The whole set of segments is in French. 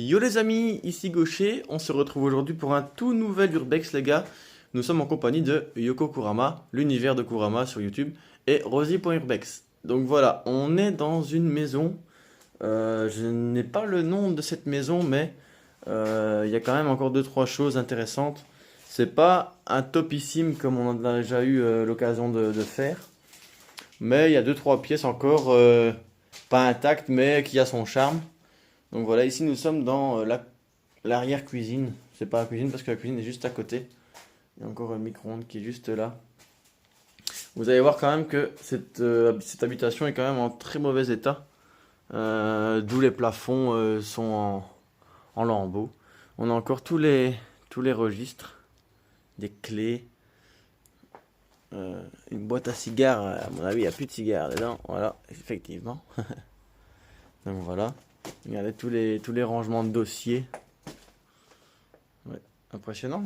Yo les amis, ici Gaucher, on se retrouve aujourd'hui pour un tout nouvel Urbex les gars. Nous sommes en compagnie de Yoko Kurama, l'univers de Kurama sur YouTube, et Rosie.urbex. Donc voilà, on est dans une maison. Je n'ai pas le nom de cette maison, mais il y a quand même encore deux trois choses intéressantes. C'est pas un topissime comme on en a déjà eu l'occasion de faire, mais il y a deux trois pièces encore pas intactes, mais qui a son charme. Donc voilà, ici nous sommes dans l'arrière-cuisine. C'est pas la cuisine parce que la cuisine est juste à côté. Il y a encore un micro-ondes qui est juste là. Vous allez voir quand même que cette habitation est quand même en très mauvais état. D'où les plafonds sont en lambeaux. On a encore tous les registres, des clés, une boîte à cigares. À mon avis, il n'y a plus de cigares dedans. Voilà, effectivement. Donc voilà. Regardez tous les rangements de dossiers. Ouais, impressionnant.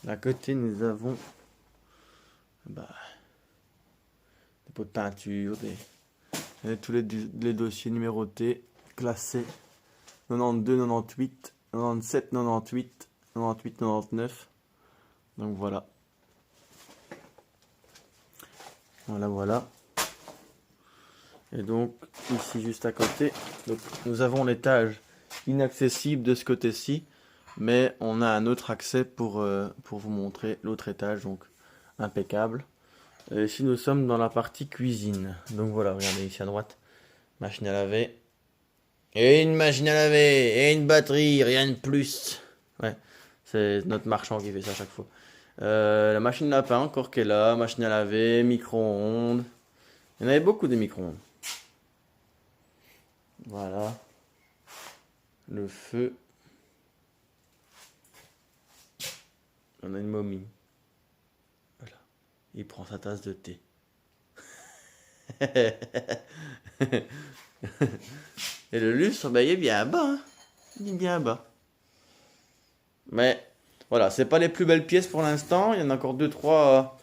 À côté, nous avons bah, des pots de peinture, tous les dossiers numérotés, classés 92, 98, 97, 98, 98, 99. Donc voilà. Voilà. Et donc, ici, juste à côté, donc, nous avons l'étage inaccessible de ce côté-ci. Mais on a un autre accès pour vous montrer l'autre étage, donc impeccable. Et ici nous sommes dans la partie cuisine. Donc voilà, regardez ici à droite, machine à laver. Et une machine à laver, et une batterie, rien de plus. Ouais, c'est notre marchand qui fait ça à chaque fois. La machine à pain encore qu'elle est là, machine à laver, micro-ondes. Il y en avait beaucoup de micro-ondes. Voilà. Le feu. On a une momie. Voilà. Il prend sa tasse de thé. Et le lustre, bah, il est bien bas. Hein. Il est bien bas. Mais voilà, c'est pas les plus belles pièces pour l'instant. Il y en a encore deux, trois.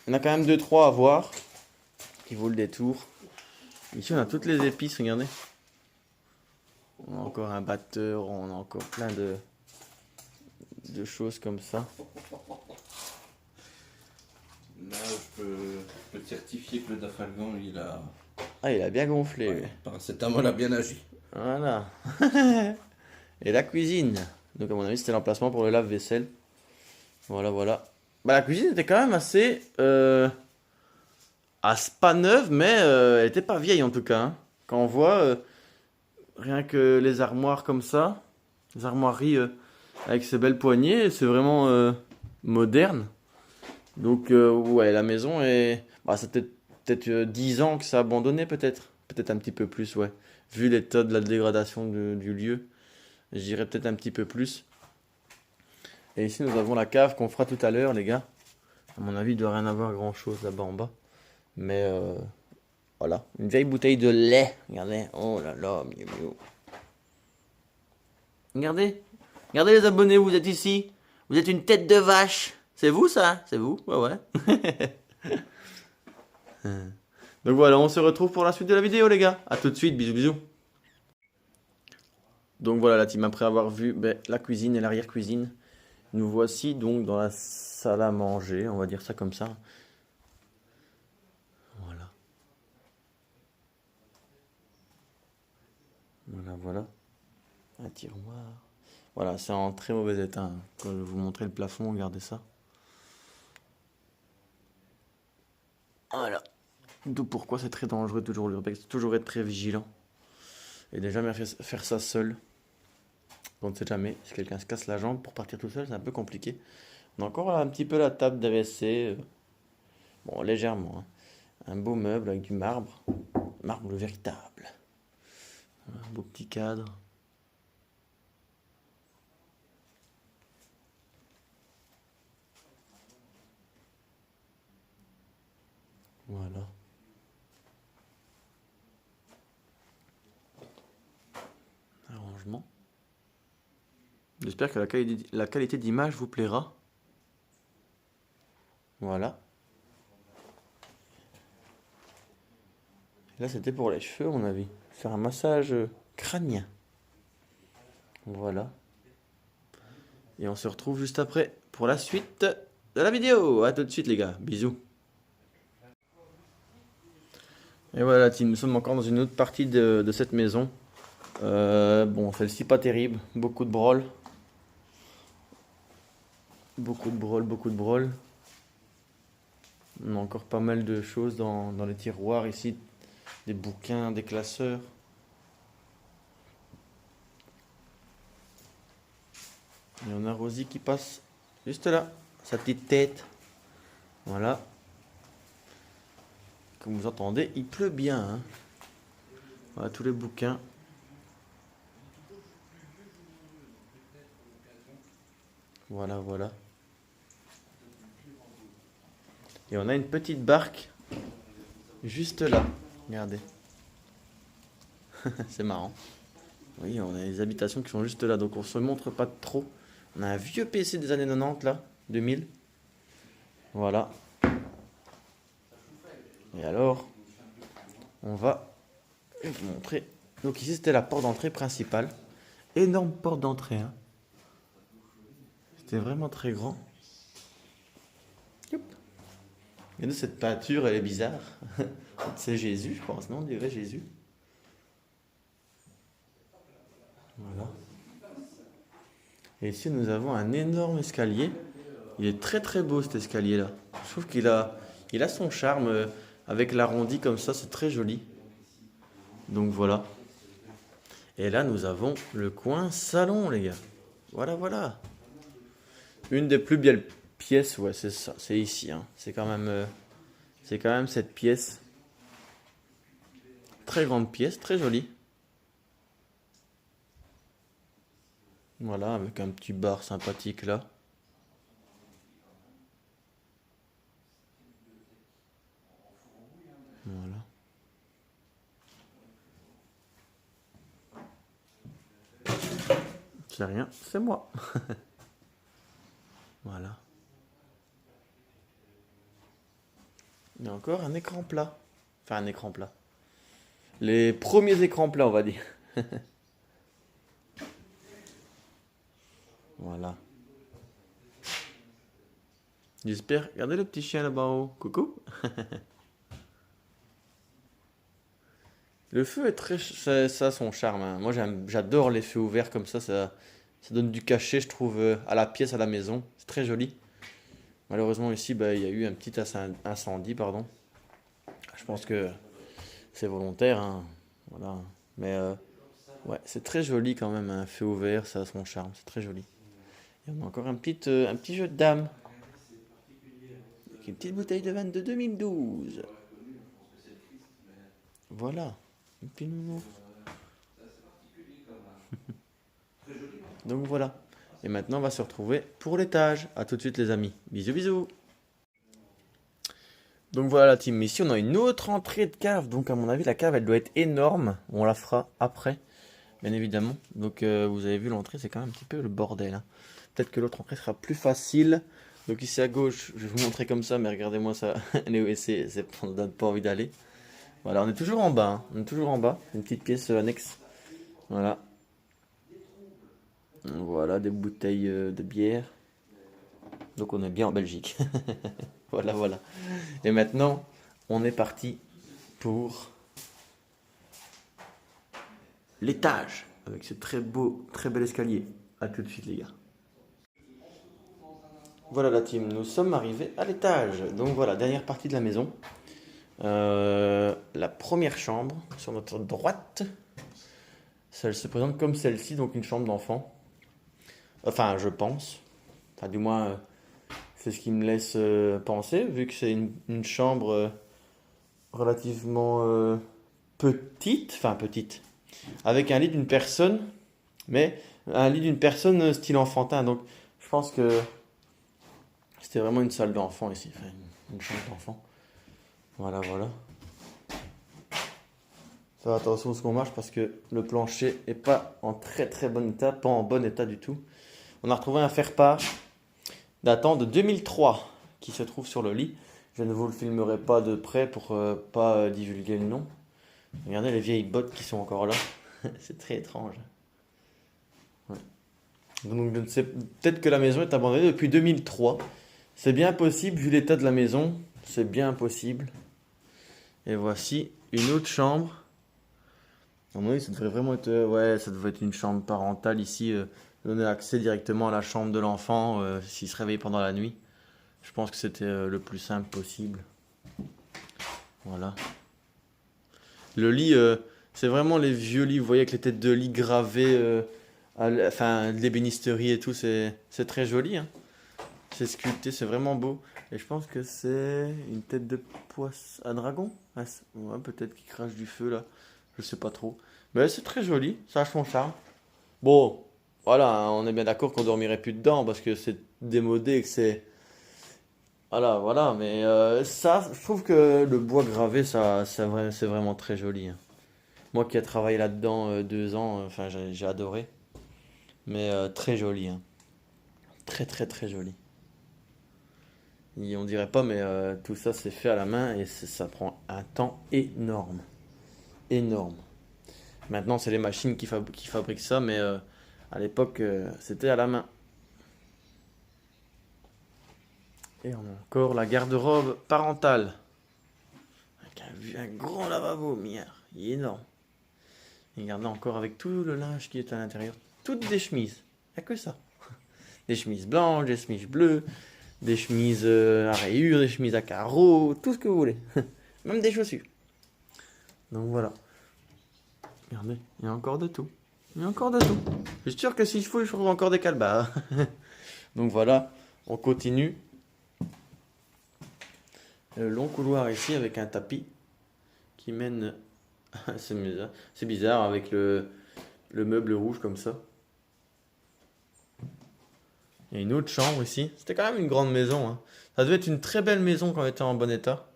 Il y en a quand même deux, trois à voir. Qui vaut le détour. Ici, on a toutes les épices, regardez. On a encore un batteur, on a encore plein de choses comme ça. Là, je peux te certifier que le Dafalgan, Ah, il a bien gonflé, lui. paracétamol a bien agi. Voilà. Et la cuisine. Donc, à mon avis, c'était l'emplacement pour le lave-vaisselle. Voilà. Bah, la cuisine était quand même assez. Pas neuve, mais elle était pas vieille en tout cas. Hein. Quand on voit rien que les armoires comme ça, les armoiries avec ces belles poignées, c'est vraiment moderne. Donc, ouais, la maison est. Bah, ça fait peut-être 10 ans que ça a abandonné, peut-être. Peut-être un petit peu plus, ouais. Vu l'état de la dégradation du lieu, je dirais peut-être un petit peu plus. Et ici, nous avons la cave qu'on fera tout à l'heure, les gars. À mon avis, il doit rien avoir grand-chose là-bas en bas. Mais voilà. Une vieille bouteille de lait. Regardez. Oh là là, mieux, mieux. Regardez. Regardez les abonnés, vous êtes ici. Vous êtes une tête de vache. C'est vous ça? C'est vous? Ouais. Donc voilà, on se retrouve pour la suite de la vidéo, les gars. A tout de suite, bisous. Donc voilà la team, après avoir vu la cuisine et l'arrière-cuisine, nous voici donc dans la salle à manger, on va dire ça comme ça. Voilà. Un tiroir. Voilà, c'est en très mauvais état. Hein. Quand je vais vous montrer le plafond, regardez ça. Voilà. D'où pourquoi c'est très dangereux toujours l'urbex, toujours être très vigilant. Et déjà jamais faire ça seul. On ne sait jamais, si quelqu'un se casse la jambe pour partir tout seul, c'est un peu compliqué. On a encore un petit peu la table d'AVC. Bon, légèrement. Hein. Un beau meuble avec du marbre. Marbre véritable. Un beau petit cadre. Voilà. Arrangement. J'espère que la qualité d'image vous plaira. Voilà. Là, c'était pour les cheveux, à mon avis. Faire un massage crânien. Voilà. Et on se retrouve juste après pour la suite de la vidéo. A tout de suite les gars, bisous. Et voilà team, nous sommes encore dans une autre partie de cette maison. Bon, celle-ci pas terrible, beaucoup de brol. Beaucoup de brol, beaucoup de brol. On a encore pas mal de choses dans les tiroirs ici. Des bouquins, des classeurs. Et on a Rosie qui passe juste là, sa petite tête. Voilà. Comme vous entendez, il pleut bien. Hein. Voilà tous les bouquins. Voilà, voilà. Et on a une petite barque juste là. Regardez. C'est marrant. Oui, on a les habitations qui sont juste là, donc on se montre pas trop. On a un vieux PC des années 90 là, 2000. Voilà. Et alors, on va vous montrer. Donc ici c'était la porte d'entrée principale. Énorme porte d'entrée. Hein. C'était vraiment très grand. Youp. Et nous, cette peinture, elle est bizarre. C'est Jésus, je pense, non? On dirait Jésus. Voilà. Et ici, nous avons un énorme escalier. Il est très très beau cet escalier-là. Je trouve il a son charme avec l'arrondi comme ça, c'est très joli. Donc voilà. Et là, nous avons le coin salon, les gars. Voilà, voilà. Une des plus belles pièces, ouais, c'est ça, c'est ici. Hein. C'est quand même cette pièce. Très grande pièce, très jolie. Voilà, avec un petit bar sympathique là. Voilà. C'est rien, c'est moi. Voilà. Il y a encore un écran plat. Enfin, un écran plat. Les premiers écrans plats, on va dire. Voilà. J'espère. Regardez le petit chien là-bas en haut. Coucou. Le feu est très. Ça a son charme. Hein. Moi, j'adore les feux ouverts comme ça. Ça donne du cachet, je trouve, à la pièce, à la maison. C'est très joli. Malheureusement, ici, bah, il y a eu un petit incendie, pardon. Je pense que c'est volontaire. Hein. Voilà. Mais ouais, c'est très joli quand même. Un feu ouvert, ça a son charme. C'est très joli. Et on a encore un petit jeu de dames. Avec une petite bouteille de vin de 2012. Voilà. Un petit nounou. Donc voilà. Et maintenant, on va se retrouver pour l'étage. A tout de suite, les amis. Bisous, bisous. Donc voilà la team. Ici, on a une autre entrée de cave. Donc, à mon avis, la cave, elle doit être énorme. On la fera après, bien évidemment. Donc, vous avez vu l'entrée, c'est quand même un petit peu le bordel. Hein. Peut-être que l'autre entrée sera plus facile. Donc, ici à gauche, je vais vous montrer comme ça. Mais regardez-moi ça. Ça ne donne pas envie d'aller. Voilà, on est toujours en bas. Hein. On est toujours en bas. Une petite pièce annexe. Voilà. Voilà, des bouteilles de bière. Donc on est bien en Belgique. Voilà, voilà. Et maintenant, on est parti pour l'étage. Avec ce très beau, très bel escalier. A tout de suite les gars. Voilà la team, nous sommes arrivés à l'étage. Donc voilà, dernière partie de la maison. La première chambre, sur notre droite. Elle se présente comme celle-ci, donc une chambre d'enfant. Enfin, je pense. Enfin, du moins, c'est ce qui me laisse penser, vu que c'est une chambre relativement petite. Enfin, petite. Avec un lit d'une personne, mais un lit d'une personne style enfantin. Donc, je pense que c'était vraiment une salle d'enfant ici. Enfin, une chambre d'enfant. Voilà, voilà. Faire attention à ce qu'on marche parce que le plancher est pas en très très bon état, pas en bon état du tout. On a retrouvé un faire-part datant de 2003 qui se trouve sur le lit. Je ne vous le filmerai pas de près pour pas divulguer le nom. Regardez les vieilles bottes qui sont encore là. C'est très étrange. Ouais. Donc, je ne sais, peut-être que la maison est abandonnée depuis 2003. C'est bien possible, vu l'état de la maison. C'est bien possible. Et voici une autre chambre. À mon avis, ça devrait vraiment être, ouais, ça devrait être une chambre parentale ici. Donner accès directement à la chambre de l'enfant s'il se réveille pendant la nuit. Je pense que c'était le plus simple possible. Voilà. Le lit, c'est vraiment les vieux lits, vous voyez, avec les têtes de lit gravées, enfin, l'ébénisterie et tout, c'est très joli, hein. C'est sculpté, c'est vraiment beau. Et je pense que c'est une tête de poisson, un dragon? Ah, ouais, peut-être qu'il crache du feu là, je sais pas trop. Mais c'est très joli, ça a son charme. Bon, voilà, hein, on est bien d'accord qu'on dormirait plus dedans parce que c'est démodé et que c'est. Voilà, voilà, mais ça, je trouve que le bois gravé, ça, c'est vraiment très joli, hein. Moi qui ai travaillé là-dedans 2 ans, enfin j'ai adoré. Mais très joli, hein. Très très très joli. Et on dirait pas, mais tout ça c'est fait à la main et ça prend un temps énorme. Énorme. Maintenant c'est les machines qui fabriquent ça, mais à l'époque c'était à la main. Et on a encore la garde-robe parentale. Avec un grand lavabo, mire. Il est énorme. Et regardez encore avec tout le linge qui est à l'intérieur. Toutes des chemises. Il n'y a que ça. Des chemises blanches, des chemises bleues, des chemises à rayures, des chemises à carreaux, tout ce que vous voulez. Même des chaussures. Donc voilà. Regardez, il y a encore de tout. Il y a encore de tout. Je suis sûr que s'il faut, je trouve encore des calbas. Donc voilà, on continue. Le long couloir ici avec un tapis qui mène. C'est bizarre avec le meuble rouge comme ça. Il y a une autre chambre ici. C'était quand même une grande maison, hein. Ça devait être une très belle maison quand elle était en bon état.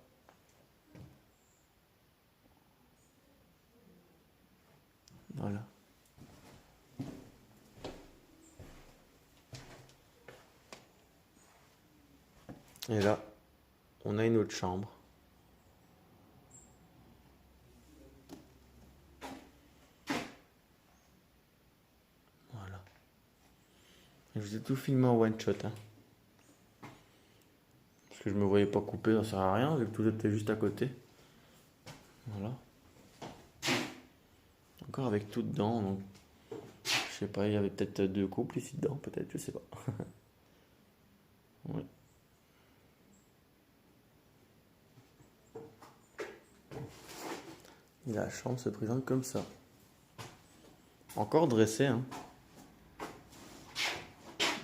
Voilà. Et là, on a une autre chambre. Voilà. Et je vous ai tout filmé en one shot, hein. Parce que je me voyais pas couper, ça sert à rien, vu que tout était juste à côté. Voilà. Encore avec tout dedans, donc. Je sais pas, il y avait peut-être 2 couples ici dedans, peut-être, je sais pas. Oui. Et la chambre se présente comme ça. Encore dressée, hein.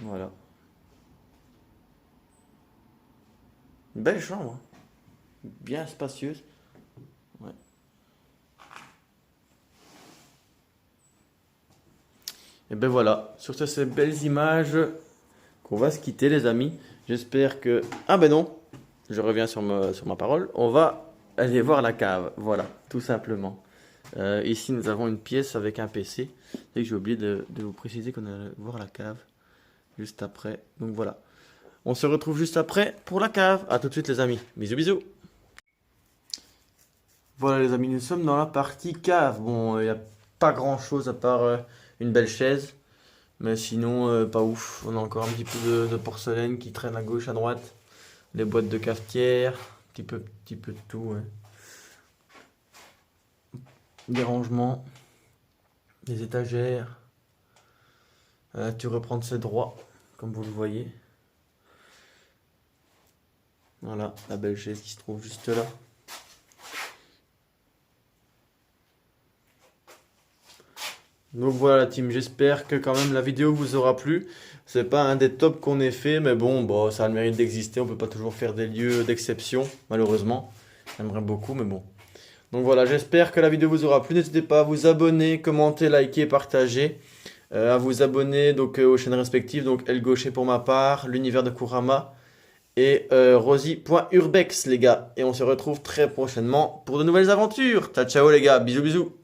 Voilà. Une belle chambre, hein. Bien spacieuse. Ouais. Et ben voilà, sur ces belles images qu'on va se quitter les amis. J'espère que. Ah ben non, je reviens sur ma parole. On va aller voir la cave, voilà, tout simplement. Ici nous avons une pièce avec un PC. Et j'ai oublié de vous préciser qu'on allait voir la cave juste après. Donc voilà. On se retrouve juste après pour la cave. A tout de suite les amis. Bisous bisous. Voilà les amis, nous sommes dans la partie cave. Bon, il n'y a pas grand chose à part une belle chaise. Mais sinon, pas ouf. On a encore un petit peu de porcelaine qui traîne à gauche, à droite. Les boîtes de cafetière. Petit peu de tout. Ouais. Des rangements. Des étagères. Tu reprends ses droits, comme vous le voyez. Voilà, la belle chaise qui se trouve juste là. Donc voilà la team, j'espère que quand même la vidéo vous aura plu. C'est pas un des tops qu'on ait fait, mais bon, ça a le mérite d'exister. On peut pas toujours faire des lieux d'exception, malheureusement. J'aimerais beaucoup, mais bon. Donc voilà, j'espère que la vidéo vous aura plu. N'hésitez pas à vous abonner, commenter, liker, partager. À vous abonner donc aux chaînes respectives. Donc El Gaucher pour ma part, l'univers de Kurama et Rosie.urbex les gars. Et on se retrouve très prochainement pour de nouvelles aventures. Ciao ciao les gars, bisous bisous.